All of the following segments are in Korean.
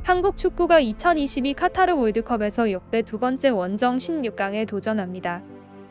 한국 축구가 2022 카타르 월드컵에서 역대 두 번째 원정 16강에 도전합니다.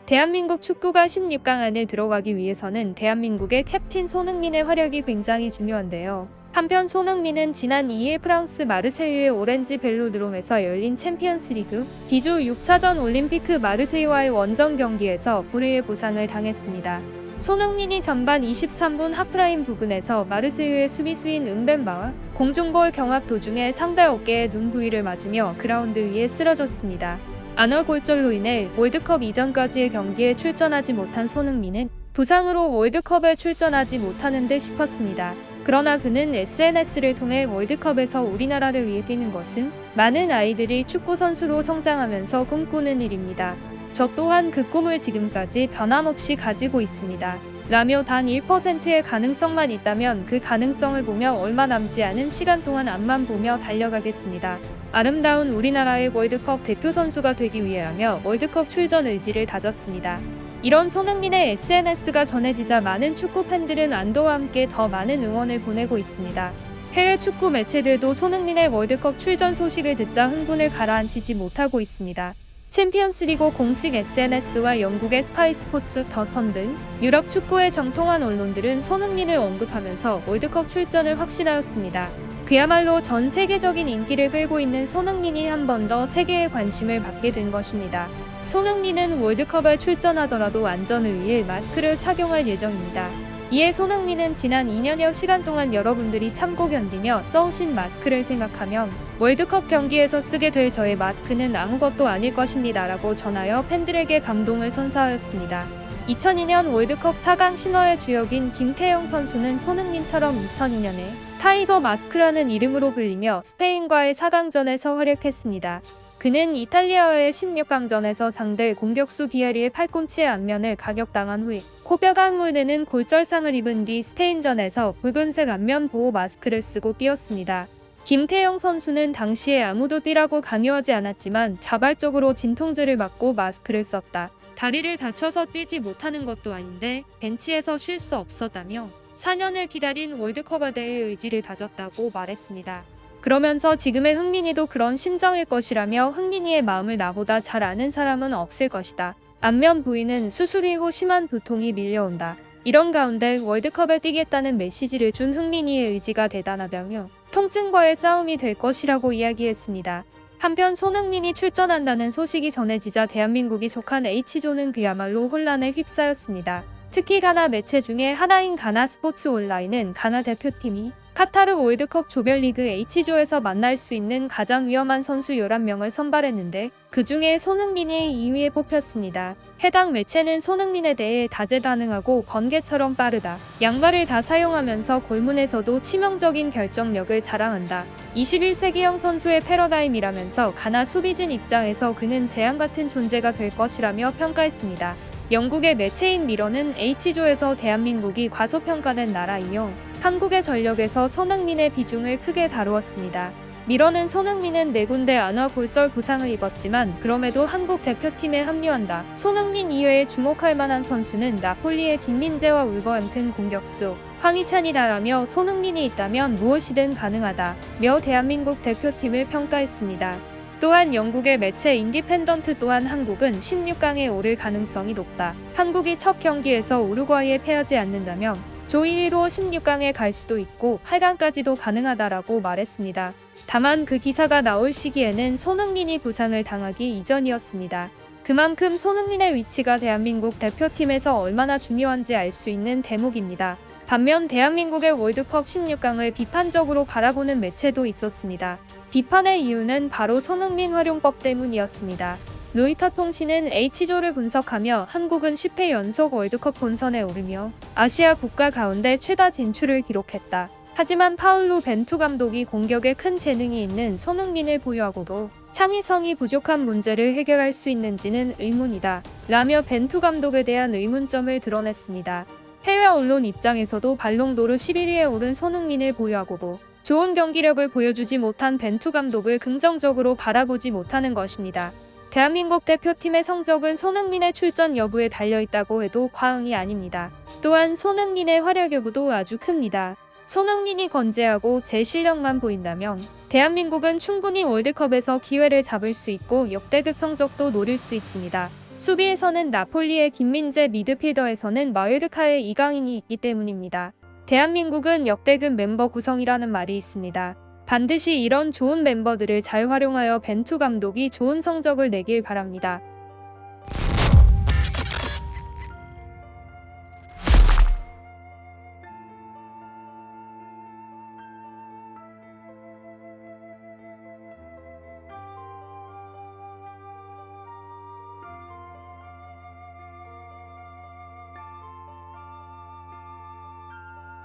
대한민국 축구가 16강 안에 들어가기 위해서는 대한민국의 캡틴 손흥민의 활약이 굉장히 중요한데요. 한편 손흥민은 지난 2일 프랑스 마르세유의 오렌지 벨로드롬에서 열린 챔피언스리그 D조 6차전 올림피크 마르세유와의 원정 경기에서 불의의 부상을 당했습니다. 손흥민이 전반 23분 하프라인 부근에서 마르세유의 수비수인 은벤바와 공중볼 경합 도중에 상대 어깨에 눈 부위를 맞으며 그라운드 위에 쓰러졌습니다. 안월골절로 인해 월드컵 이전까지의 경기에 출전하지 못한 손흥민은 부상으로 월드컵에 출전하지 못하는 듯 싶었습니다. 그러나 그는 SNS를 통해 월드컵에서 우리나라를 위해 뛰는 것은 많은 아이들이 축구 선수로 성장하면서 꿈꾸는 일입니다. 저 또한 그 꿈을 지금까지 변함없이 가지고 있습니다. 라며 단 1%의 가능성만 있다면 그 가능성을 보며 얼마 남지 않은 시간 동안 앞만 보며 달려가겠습니다. 아름다운 우리나라의 월드컵 대표 선수가 되기 위해라며 월드컵 출전 의지를 다졌습니다. 이런 손흥민의 SNS가 전해지자 많은 축구 팬들은 안도와 함께 더 많은 응원을 보내고 있습니다. 해외 축구 매체들도 손흥민의 월드컵 출전 소식을 듣자 흥분을 가라앉히지 못하고 있습니다. 챔피언스리그 공식 SNS와 영국의 스카이 스포츠, 더선 등 유럽 축구의 정통한 언론들은 손흥민을 언급하면서 월드컵 출전을 확신하였습니다. 그야말로 전 세계적인 인기를 끌고 있는 손흥민이 한 번 더 세계의 관심을 받게 된 것입니다. 손흥민은 월드컵에 출전하더라도 안전을 위해 마스크를 착용할 예정입니다. 이에 손흥민은 지난 2년여 시간 동안 여러분들이 참고 견디며 써오신 마스크를 생각하면 월드컵 경기에서 쓰게 될 저의 마스크는 아무것도 아닐 것입니다 라고 전하여 팬들에게 감동을 선사하였습니다. 2002년 월드컵 4강 신화의 주역인 김태형 선수는 손흥민처럼 2002년에 타이거 마스크라는 이름으로 불리며 스페인과의 4강전에서 활약했습니다. 그는 이탈리아와의 16강전에서 상대 공격수 비에리의 팔꿈치의 안면을 가격당한 후에 코뼈가 함몰되는 골절상을 입은 뒤 스페인전에서 붉은색 안면 보호 마스크를 쓰고 뛰었습니다. 김태형 선수는 당시에 아무도 뛰라고 강요하지 않았지만 자발적으로 진통제를 맞고 마스크를 썼다. 다리를 다쳐서 뛰지 못하는 것도 아닌데 벤치에서 쉴 수 없었다며 4년을 기다린 월드컵에 대해 의지를 다졌다고 말했습니다. 그러면서 지금의 흥민이도 그런 심정일 것이라며 흥민이의 마음을 나보다 잘 아는 사람은 없을 것이다. 안면 부위는 수술 이후 심한 두통이 밀려온다. 이런 가운데 월드컵에 뛰겠다는 메시지를 준 흥민이의 의지가 대단하다며 통증과의 싸움이 될 것이라고 이야기했습니다. 한편 손흥민이 출전한다는 소식이 전해지자 대한민국이 속한 H조는 그야말로 혼란에 휩싸였습니다. 특히 가나 매체 중에 하나인 가나 스포츠 온라인은 가나 대표팀이 카타르 월드컵 조별리그 H조에서 만날 수 있는 가장 위험한 선수 11명을 선발했는데 그 중에 손흥민이 2위에 뽑혔습니다. 해당 매체는 손흥민에 대해 다재다능하고 번개처럼 빠르다. 양발을 다 사용하면서 골문에서도 치명적인 결정력을 자랑한다. 21세기형 선수의 패러다임이라면서 가나 수비진 입장에서 그는 재앙 같은 존재가 될 것이라며 평가했습니다. 영국의 매체인 미러는 H조에서 대한민국이 과소평가된 나라이며 한국의 전력에서 손흥민의 비중을 크게 다루었습니다. 미러는 손흥민은 4군데 안월골절 부상을 입었지만 그럼에도 한국 대표팀에 합류한다. 손흥민 이외에 주목할 만한 선수는 나폴리의 김민재와 울버햄튼 공격수 황희찬이다라며 손흥민이 있다면 무엇이든 가능하다. 며 대한민국 대표팀을 평가했습니다. 또한 영국의 매체 인디펜던트 또한 한국은 16강에 오를 가능성이 높다. 한국이 첫 경기에서 우루과이에 패하지 않는다면 조 1위로 16강에 갈 수도 있고 8강까지도 가능하다라고 말했습니다. 다만 그 기사가 나올 시기에는 손흥민이 부상을 당하기 이전이었습니다. 그만큼 손흥민의 위치가 대한민국 대표팀에서 얼마나 중요한지 알 수 있는 대목입니다. 반면 대한민국의 월드컵 16강을 비판적으로 바라보는 매체도 있었습니다. 비판의 이유는 바로 손흥민 활용법 때문이었습니다. 로이터 통신은 H조를 분석하며 한국은 10회 연속 월드컵 본선에 오르며 아시아 국가 가운데 최다 진출을 기록했다. 하지만 파울루 벤투 감독이 공격에 큰 재능이 있는 손흥민을 보유하고도 창의성이 부족한 문제를 해결할 수 있는지는 의문이다. 라며 벤투 감독에 대한 의문점을 드러냈습니다. 해외 언론 입장에서도 발롱도르 11위에 오른 손흥민을 보유하고도 좋은 경기력을 보여주지 못한 벤투 감독을 긍정적으로 바라보지 못하는 것입니다. 대한민국 대표팀의 성적은 손흥민의 출전 여부에 달려있다고 해도 과언이 아닙니다. 또한 손흥민의 활약 여부도 아주 큽니다. 손흥민이 건재하고 제 실력만 보인다면 대한민국은 충분히 월드컵에서 기회를 잡을 수 있고 역대급 성적도 노릴 수 있습니다. 수비에서는 나폴리의 김민재, 미드필더에서는 마요르카의 이강인이 있기 때문입니다. 대한민국은 역대급 멤버 구성이라는 말이 있습니다. 반드시 이런 좋은 멤버들을 잘 활용하여 벤투 감독이 좋은 성적을 내길 바랍니다.